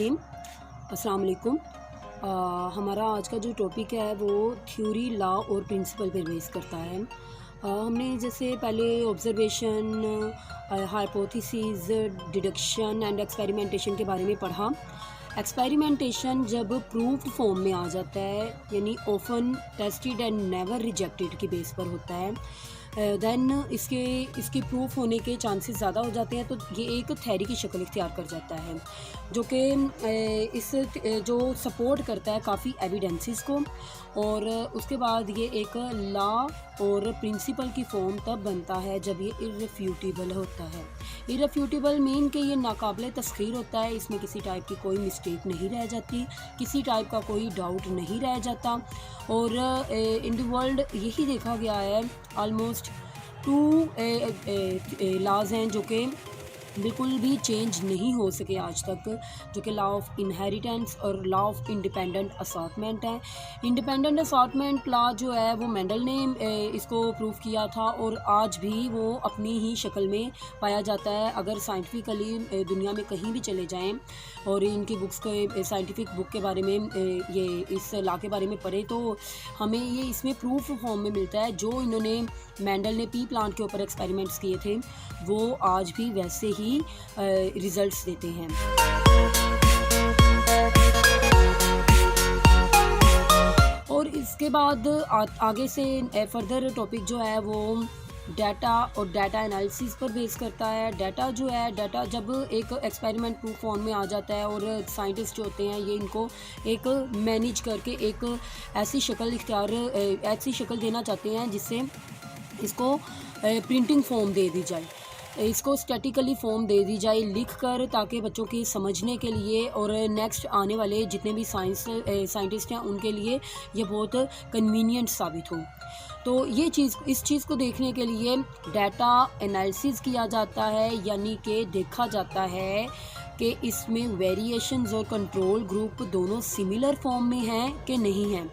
रहीम। अस्सलाम वालेकुम। हमारा आज का जो टॉपिक है वो थ्योरी, लॉ और प्रिंसिपल पर बेस करता है। हमने जैसे पहले observation, hypothesis, deduction and experimentation के बारे में पढ़ा। एक्सपेरिमेंटेशन जब प्रूव्ड फॉर्म में आ जाता है, यानी often tested and never rejected के बेस पर होता है, देन इसके प्रूफ होने के चांसेस ज़्यादा हो जाते हैं। तो ये एक थ्योरी की शक्ल इख्तियार कर जाता है, जो कि इस जो सपोर्ट करता है काफ़ी एविडेंसेस को, और उसके बाद ये एक लॉ और प्रिंसिपल की फॉर्म तब बनता है जब ये इररिफ्यूटेबल होता है। इररिफ्यूटेबल मीन कि ये नाकाबिल तस्खीर होता है, इसमें किसी टाइप की कोई मिस्टेक नहीं रह जाती, किसी टाइप का कोई डाउट नहीं रह जाता। और इन द वर्ल्ड यही देखा गया है, ऑलमोस्ट 2 लॉज हैं जो कि बिल्कुल भी चेंज नहीं हो सके आज तक, जो कि लॉ ऑफ इनहेरिटेंस और लॉ ऑफ इंडिपेंडेंट असॉर्टमेंट है। इंडिपेंडेंट असॉर्टमेंट लॉ जो है वो मेंडल ने इसको प्रूव किया था, और आज भी वो अपनी ही शक्ल में पाया जाता है। अगर साइंटिफिकली दुनिया में कहीं भी चले जाएं और इनकी बुक्स के साइंटिफिक बुक के बारे में ये इस लॉ के बारे में पढ़े, तो हमें ये इसमें प्रूफ फॉर्म में मिलता है। जो इन्होंने मेंडल ने पी प्लांट के ऊपर एक्सपेरिमेंट्स किए थे, वो आज भी वैसे ही रिजल्ट्स देते हैं। और इसके बाद आगे से फर्दर टॉपिक जो है वो डाटा और डाटा एनालिसिस पर बेस करता है। डाटा जो है, डाटा जब एक एक्सपेरिमेंट प्रूफ फॉर्म में आ जाता है और साइंटिस्ट जो होते हैं ये इनको एक मैनेज करके एक ऐसी शक्ल देना चाहते हैं जिससे इसको प्रिंटिंग फॉर्म दे दी जाए, इसको स्टैटिकली फॉर्म दे दी जाए लिख कर, ताकि बच्चों के समझने के लिए और नेक्स्ट आने वाले जितने भी साइंटिस्ट हैं उनके लिए ये बहुत कन्वीनियंट साबित हो। तो इस चीज़ को देखने के लिए डाटा एनालिसिस किया जाता है, यानी कि देखा जाता है कि इसमें वेरिएशंस और कंट्रोल ग्रुप दोनों सिमिलर फॉर्म में हैं कि नहीं हैं।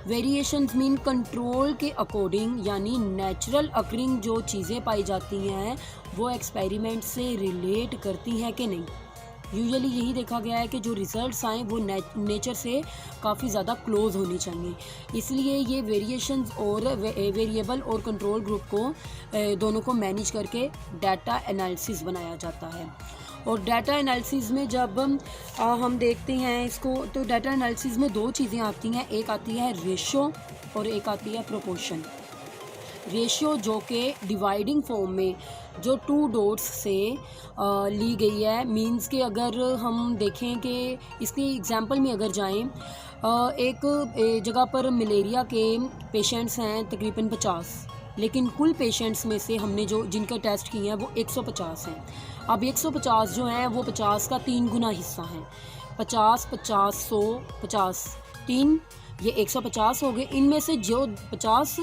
वेरिएशंस मीन कंट्रोल के अकॉर्डिंग, यानी नेचुरल अकरिंग जो चीज़ें पाई जाती हैं वो एक्सपेरिमेंट से रिलेट करती हैं कि नहीं। यूजुअली यही देखा गया है कि जो रिजल्ट्स आएँ वो नेचर से काफ़ी ज़्यादा क्लोज होनी चाहिए, इसलिए ये वेरिएशंस और वेरिएबल और कंट्रोल ग्रुप को दोनों को मैनेज करके डाटा एनालिसिस बनाया जाता है। और डाटा एनालिसिस में जब हम देखते हैं इसको, तो डाटा एनालिसिस में 2 चीज़ें आती हैं, एक आती है रेशो और एक आती है प्रोपोर्शन। रेशियो जो कि डिवाइडिंग फॉर्म में जो 2 डॉट्स से ली गई है, मींस कि अगर हम देखें कि इसके एग्जांपल में अगर जाएं, एक जगह पर मलेरिया के पेशेंट्स हैं तकरीबन 50, लेकिन कुल पेशेंट्स में से हमने जिनका टेस्ट किए हैं वो 150 हैं। अब 150 जो हैं वो 50 का 3 गुना हिस्सा हैं। 50, 50, 100, 50, 3, ये 150 हो गए। इनमें से जो 50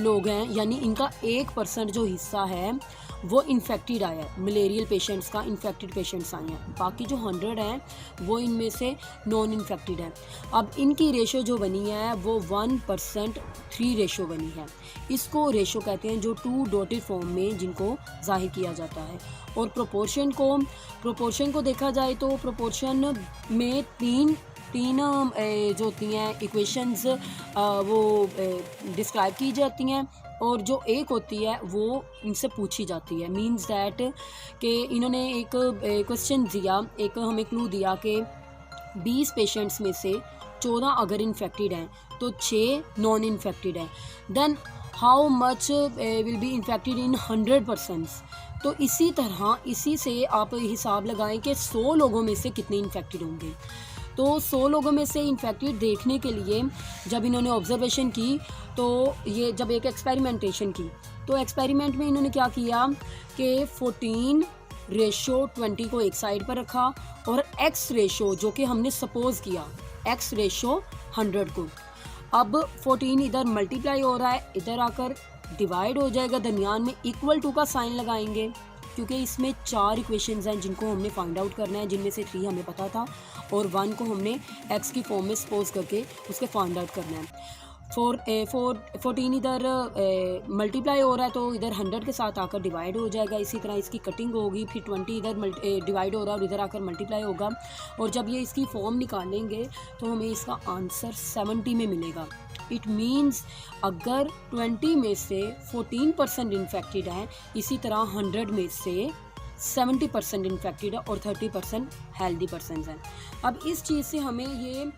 लोग हैं, यानी इनका 1% जो हिस्सा है वो इन्फेक्टेड आया है, मलेरियल पेशेंट्स का इन्फेक्टेड पेशेंट्स आए हैं। बाकी जो 100 हैं वो इनमें से नॉन इन्फेक्टेड हैं। अब इनकी रेशो जो बनी है वो 1% 3 रेशो बनी है। इसको रेशो कहते हैं जो 2 डॉटेड फॉर्म में जिनको जाहिर किया जाता है। और प्रोपोर्शन को देखा जाए तो प्रोपोर्शन में तीन जो होती हैं इक्वेशंस वो डिस्क्राइब की जाती हैं, और जो एक होती है वो इनसे पूछी जाती है। मींस दैट कि इन्होंने एक क्वेश्चन दिया, एक हमें क्लू दिया कि 20 पेशेंट्स में से 14 अगर इन्फेक्टेड हैं तो 6 नॉन इन्फेक्टेड हैं, then how much will be infected in 100%। तो इसी से आप हिसाब लगाएं कि 100 लोगों में से कितने इन्फेक्टेड होंगे। तो 100 लोगों में से इन्फेक्टेड देखने के लिए जब इन्होंने ऑब्जर्वेशन की, तो ये जब एक एक्सपेरिमेंटेशन की, तो एक्सपेरिमेंट में इन्होंने क्या किया कि 14 रेशो 20 को एक साइड पर रखा, और एक्स रेशो जो कि हमने सपोज किया एक्स रेशो 100 को। अब 14 इधर मल्टीप्लाई हो रहा है, इधर आकर डिवाइड हो जाएगा, दरमियान में इक्वल टू का साइन लगाएंगे, क्योंकि इसमें 4 इक्वेशंस हैं जिनको हमने फाइंड आउट करना है, जिनमें से 3 हमें पता था और 1 को हमने एक्स की फॉर्म में सपोज करके उसके फाइंड आउट करना है। 14 इधर मल्टीप्लाई हो रहा है तो इधर 100 के साथ आकर डिवाइड हो जाएगा। इसी तरह इसकी कटिंग होगी, फिर 20 इधर डिवाइड हो रहा है और इधर आकर मल्टीप्लाई होगा। और जब ये इसकी फॉर्म निकालेंगे तो हमें इसका आंसर 70 में मिलेगा। इट मीन्स अगर 20 में से 14% इन्फेक्टेड हैं, इसी तरह 100 में से 70% इन्फेक्टेड है और 30% हेल्दी पर्सनस हैं। अब इस चीज़ से हमें ये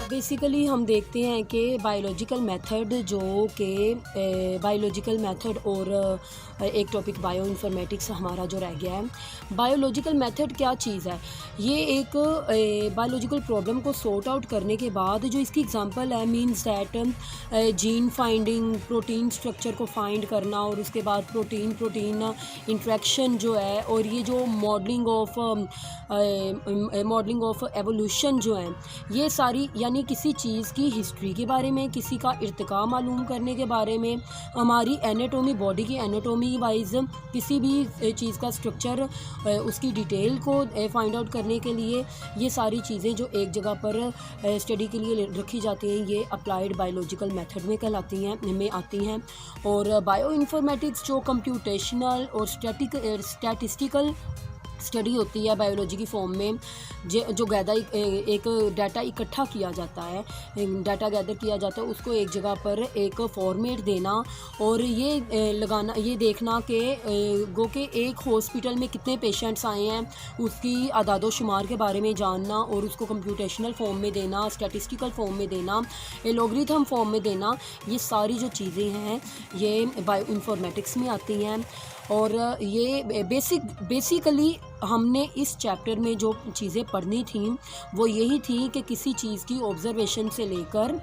बेसिकली हम देखते हैं कि बायोलॉजिकल मेथड और एक टॉपिक बायो इन्फॉर्मेटिक्स हमारा जो रह गया है। बायोलॉजिकल मेथड क्या चीज़ है? ये एक बायोलॉजिकल प्रॉब्लम को सॉर्ट आउट करने के बाद जो इसकी एग्जांपल है, means that gene finding, protein structure को फाइंड करना और उसके बाद प्रोटीन इंट्रैक्शन जो है, और ये जो मॉडलिंग ऑफ एवोल्यूशन जो है, ये सारी यानी किसी चीज़ की हिस्ट्री के बारे में, किसी का इर्तिका मालूम करने के बारे में, हमारी एनाटोमी, बॉडी की एनाटोमी वाइज किसी भी चीज़ का स्ट्रक्चर, उसकी डिटेल को फाइंड आउट करने के लिए ये सारी चीज़ें जो एक जगह पर स्टडी के लिए रखी जाती हैं, ये अप्लाइड बायोलॉजिकल मेथड में आती हैं। और बायो इन्फॉर्मेटिक्स जो कंप्यूटेशनल और स्टैटिस्टिकल स्टडी होती है बायोलॉजी की फॉर्म में, जो एक डाटा इकट्ठा किया जाता है, डाटा गैदर किया जाता है, उसको एक जगह पर एक फॉर्मेट देना और ये देखना कि गो के एक हॉस्पिटल में कितने पेशेंट्स आए हैं, उसकी आदादो शुमार के बारे में जानना और उसको कंप्यूटेशनल फॉर्म में देना, स्टैटिस्टिकल फॉर्म में देना, एलोगरिथम फॉर्म में देना, ये सारी जो चीज़ें हैं ये बायो इन्फॉर्मेटिक्स में आती हैं। और ये बेसिकली हमने इस चैप्टर में जो चीज़ें पढ़नी थी वो यही थी कि किसी चीज़ की ऑब्ज़र्वेशन से लेकर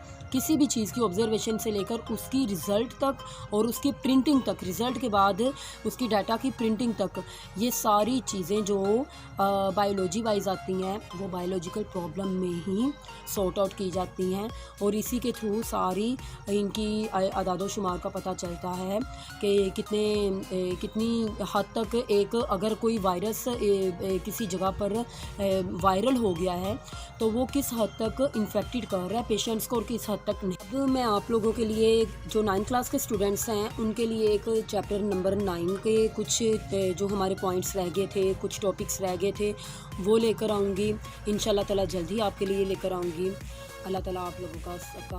उसकी रिज़ल्ट तक और उसकी प्रिंटिंग तक, रिज़ल्ट के बाद उसकी डाटा की प्रिंटिंग तक, ये सारी चीज़ें जो बायोलॉजी वाइज आती हैं वो बायोलॉजिकल प्रॉब्लम में ही सॉर्ट आउट की जाती हैं। और इसी के थ्रू सारी इनकी आदादो शुमार का पता चलता है कि कितनी हद तक अगर कोई वायरस किसी जगह पर वायरल हो गया है तो वो किस हद तक इन्फेक्टेड कर रहा है पेशेंट्स को और किस हद तक नहीं। अब मैं आप लोगों के लिए, जो 9th क्लास के स्टूडेंट्स हैं, उनके लिए एक चैप्टर नंबर 9 के कुछ जो हमारे पॉइंट्स रह गए थे, कुछ टॉपिक्स रह गए थे, वो लेकर आऊँगी इंशाल्लाह ताला, जल्दी आपके लिए लेकर आऊँगी। अल्लाह ताला आप लोगों का सबका